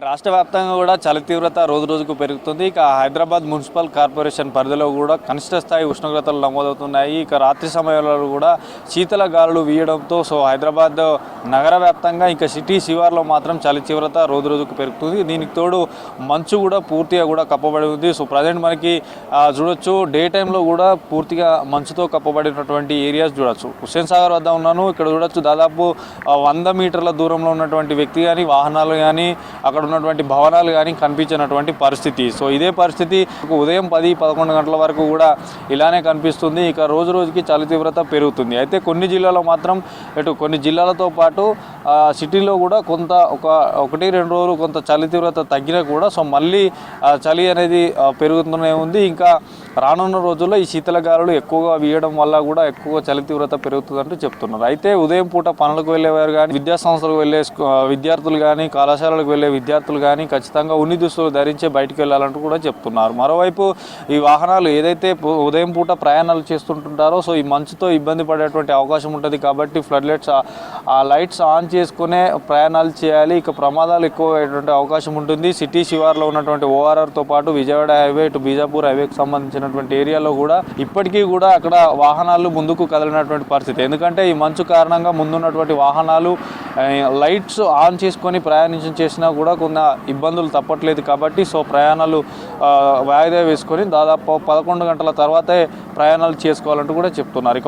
రాష్ట్ర వ్యాప్తంగా కూడా చలి తీవ్రత రోజు రోజుకు పెరుగుతుంది. ఇక హైదరాబాద్ మున్సిపల్ కార్పొరేషన్ పరిధిలో కూడా కనిష్ట స్థాయి ఉష్ణోగ్రతలు నమోదవుతున్నాయి. ఇక రాత్రి సమయంలో కూడా శీతల గాలులు వీయడంతో హైదరాబాద్ నగర వ్యాప్తంగా ఇక సిటీ శివార్లో మాత్రం చలి తీవ్రత రోజు రోజుకు పెరుగుతుంది. దీనికి తోడు మంచు కూడా పూర్తిగా కూడా కప్పబడి ఉంది. ప్రజెంట్ మనకి చూడొచ్చు, డే టైంలో కూడా పూర్తిగా మంచుతో కప్పబడినటువంటి ఏరియాస్ చూడొచ్చు. హుస్సేన్ సాగర్ వద్ద ఉన్నాను. ఇక్కడ చూడొచ్చు, దాదాపు 100 మీటర్ల దూరంలో ఉన్నటువంటి వ్యక్తి కానీ, వాహనాలు కానీ, అక్కడ ఉన్నటువంటి భవనాలు కానీ కనిపించినటువంటి పరిస్థితి. ఇదే పరిస్థితి ఉదయం 10-11 గంటల వరకు కూడా ఇలానే కనిపిస్తుంది. ఇక రోజు రోజుకి చలి తీవ్రత పెరుగుతుంది. అయితే కొన్ని జిల్లాలో మాత్రం కొన్ని జిల్లాలతో పాటు సిటీలో కూడా కొంత 1-2 రోజులు కొంత చలి తీవ్రత తగ్గినా కూడా మళ్ళీ చలి అనేది పెరుగుతూనే ఉంది. ఇంకా రానున్న రోజుల్లో ఈ శీతల గాలులు ఎక్కువగా వీయడం వల్ల కూడా ఎక్కువ చలి తీవ్రత పెరుగుతుందంటూ చెప్తున్నారు. అయితే ఉదయం పూట పనులకు వెళ్ళేవారు కానీ, విద్యా సంస్థలకు వెళ్ళే విద్యార్థులు కానీ, కళాశాలలకు వెళ్ళే విద్యార్థులు కానీ ఖచ్చితంగా ఉన్ని దుస్తులు ధరించే బయటికి వెళ్ళాలంటూ కూడా చెప్తున్నారు. మరోవైపు ఈ వాహనాలు ఏదైతే ఉదయం పూట ప్రయాణాలు చేస్తుంటారో ఈ మంచుతో ఇబ్బంది పడేటువంటి అవకాశం ఉంటుంది. కాబట్టి ఫ్లడ్ లైట్స్ ఆన్ చేసుకునే ప్రయాణాలు చేయాలి. ఇక ప్రమాదాలు ఎక్కువ అయ్యేటువంటి అవకాశం ఉంటుంది. సిటీ శివార్లో ఉన్నటువంటి ఓఆర్ఆర్తో పాటు విజయవాడ హైవే టు బీజాపూర్ హైవేకి సంబంధించినటువంటి ఏరియాలో కూడా ఇప్పటికీ కూడా అక్కడ వాహనాలు ముందుకు కదిలినటువంటి పరిస్థితి. ఎందుకంటే ఈ మంచు కారణంగా ముందున్నటువంటి వాహనాలు లైట్స్ ఆన్ చేసుకొని చేసినా కూడా కొన్ని ఇబ్బందులు తప్పట్లేదు. కాబట్టి ప్రయాణాలు వాయిదా వేసుకొని దాదాపు 11 గంటల తర్వాతే ప్రయాణాలు చేసుకోవాలంటూ కూడా చెప్తున్నారు.